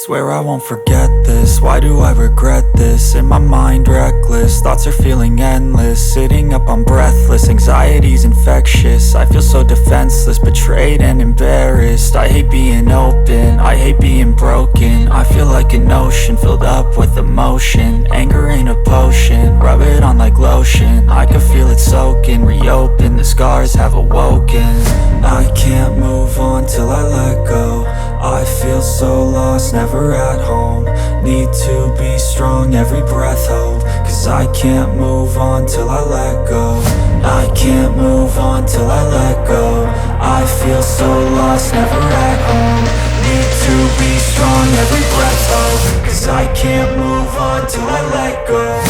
Swear I won't forget this, why do I regret this? In my mind reckless, thoughts are feeling endless. Sitting up I'm breathless, anxiety's infectious. I feel so defenseless, betrayed and embarrassed. I hate being open, I hate being broken. I feel like an ocean filled up with emotion. Anger ain't a potion, rub it on like lotion. I can feel it soaking, reopen, the scars have awoken. I can't move on till I let go. I feel so lost, never at home. Need to be strong, every breath hope. Cause I can't move on till I let go. I can't move on till I let go. I feel so lost, never at home. Need to be strong, every breath hope. Cause I can't move on till I let go.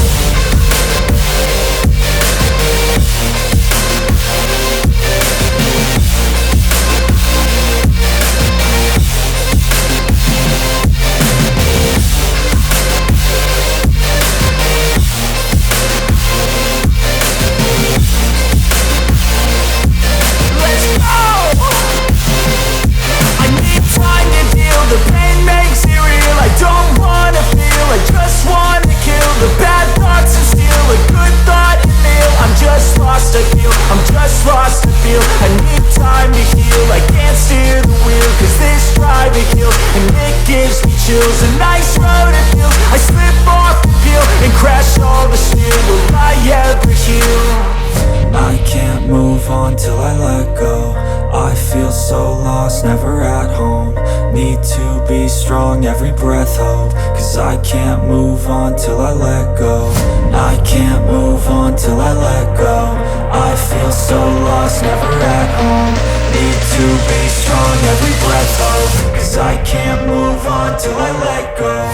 The pain makes it real, I don't wanna feel, I just wanna kill the bad thoughts and steal a good thought and feel. I'm just lost, I feel, I'm just lost, I feel. I need time to heal, I can't steer the wheel. Cause this drive it kills, and it gives me chills. A nice road it feels, I slip off the peel and crash all the steel. Will I ever heal? I can't move on till I let go. I feel so lost, never at home. Need to be strong, every breath hope. Cause I can't move on till I let go. I can't move on till I let go. I feel so lost, never at home. Need to be strong, every breath hope. Cause I can't move on till I let go.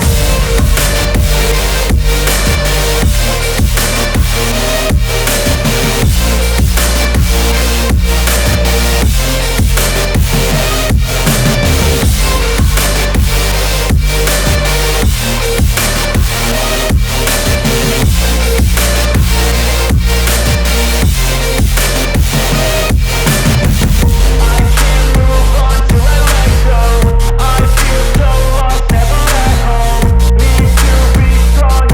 Strong,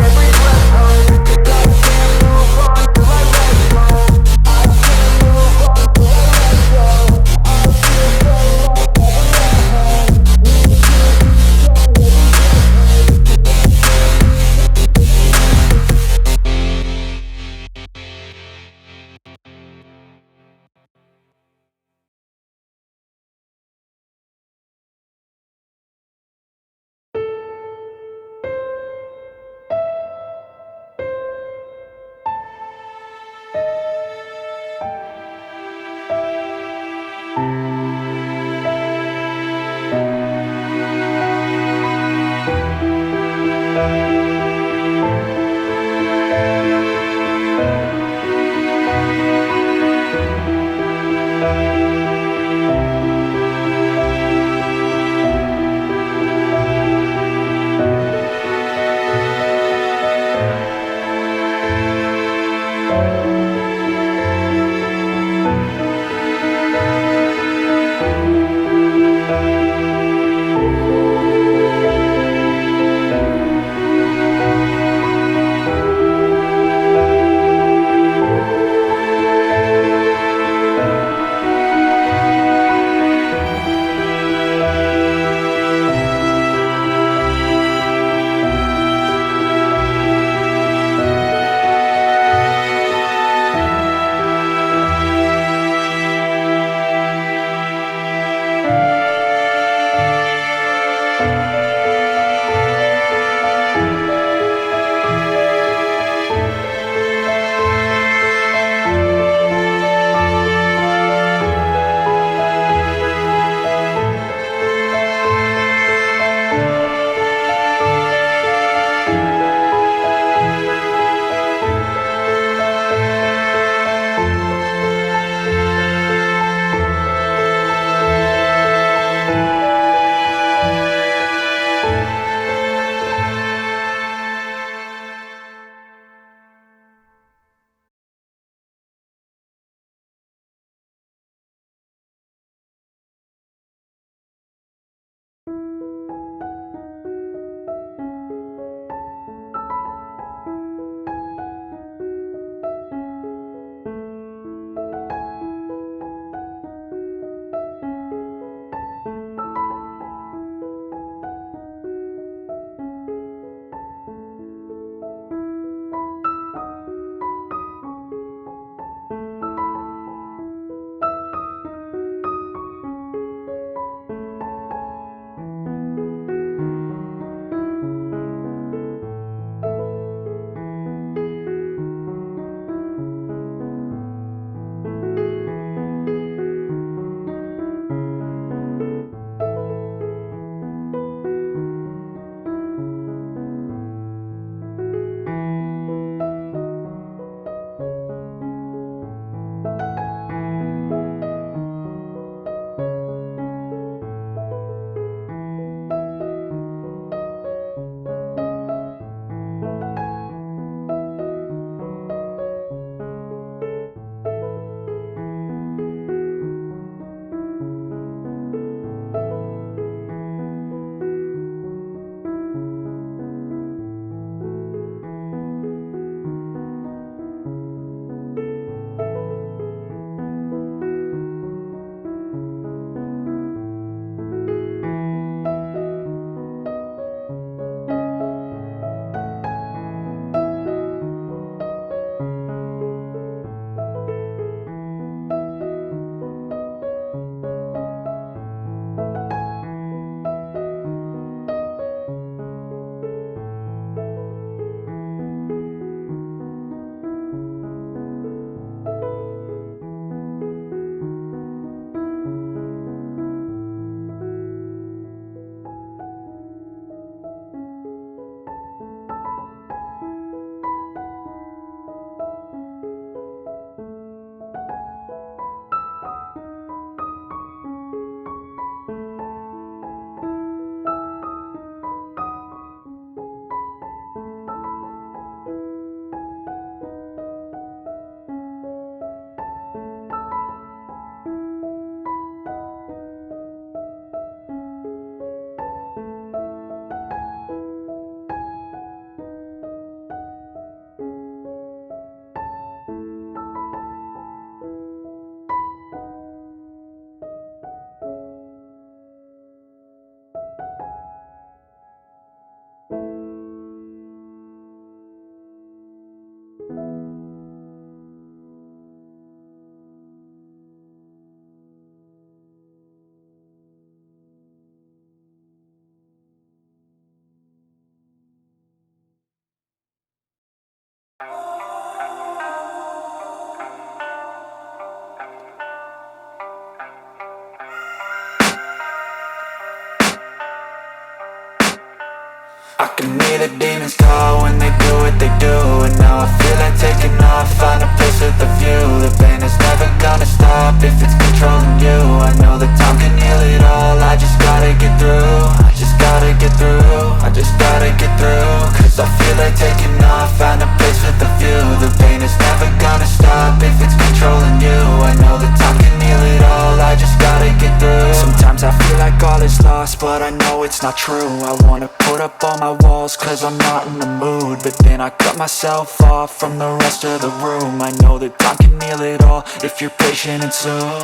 can hear the demons call when they do what they do. And now I feel like taking off, find a place with a view. The pain is never gonna stop if it's controlling you. I know that time can heal it all, I just gotta get through. I just gotta get through, I just gotta get through. Cause I feel like taking off, find a place with a view. The pain is never gonna stop if it's controlling you. I know that time can heal it all, I just gotta get through. Sometimes I feel like all is lost, but I know it's not true. I wanna put up all my walls cause I'm not in the mood, but then I cut myself off from the rest of the room. I know that time can heal it all if you're patient and soon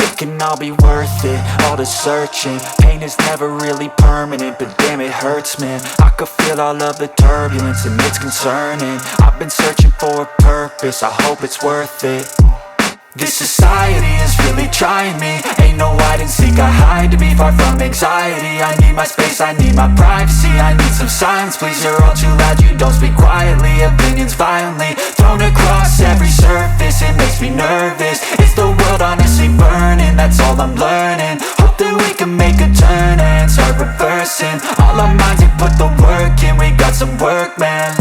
it can all be worth it, all the searching. Pain is never really permanent, but damn it hurts, man. I could feel all of the turbulence and it's concerning. I've been searching for a purpose, I hope it's worth it. This society is really trying me. Ain't no hide and seek, I hide to be far from anxiety. I need my space, I need my privacy. I need some silence, please, you're all too loud. You don't speak quietly, opinions violently thrown across every surface. It makes me nervous, it's the world honestly burning. That's all I'm learning, hope that we can make a turn and start reversing. All our minds, we put the work in, we got some work, man.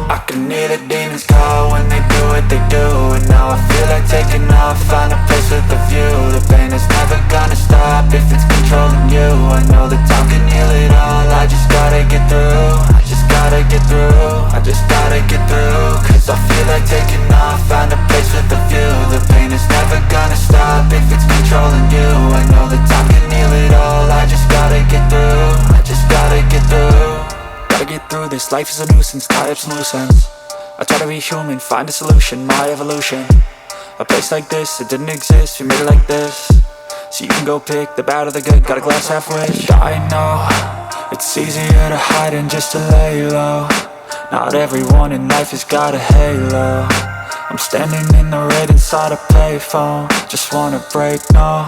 I can hear the demons call when they do what they do. And now I feel like taking off, find a place with a view. The pain is never gonna stop if it's controlling you. I know that time can heal it all, I just gotta get through. I just gotta get through, I just gotta get through. Cause I feel like taking off, find a place with a view. The pain is never gonna stop if it's controlling you. I know that time can heal it all, I just gotta get through. I just gotta get through. Gotta get through this, life is a nuisance, tie up some loose ends. I try to be human, find a solution, my evolution. A place like this, it didn't exist, we made it like this. So you can go pick the bad or the good, got a glass halfway. I know, it's easier to hide than just to lay low. Not everyone in life has got a halo. I'm standing in the red inside a payphone, just wanna break, no.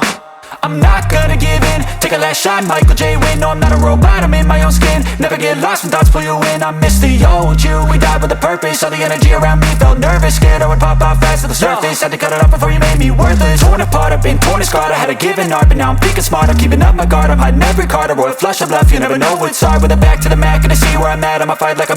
I'm not gonna give in, take a last shot, Michael J. Win. No, I'm not a robot, I'm in my own skin. Never get lost when thoughts pull you in. I miss the old you, we died with a purpose. All the energy around me felt nervous, scared I would pop off fast to the surface. Had to cut it off before you made me worthless. Torn apart, I've been torn and scarred. I had a given art, but now I'm thinking smart. I'm keeping up my guard, I'm hiding every card. A royal flush of left, you never know what's hard. With a back to the mat, gonna see where I'm at. I'ma fight like I'm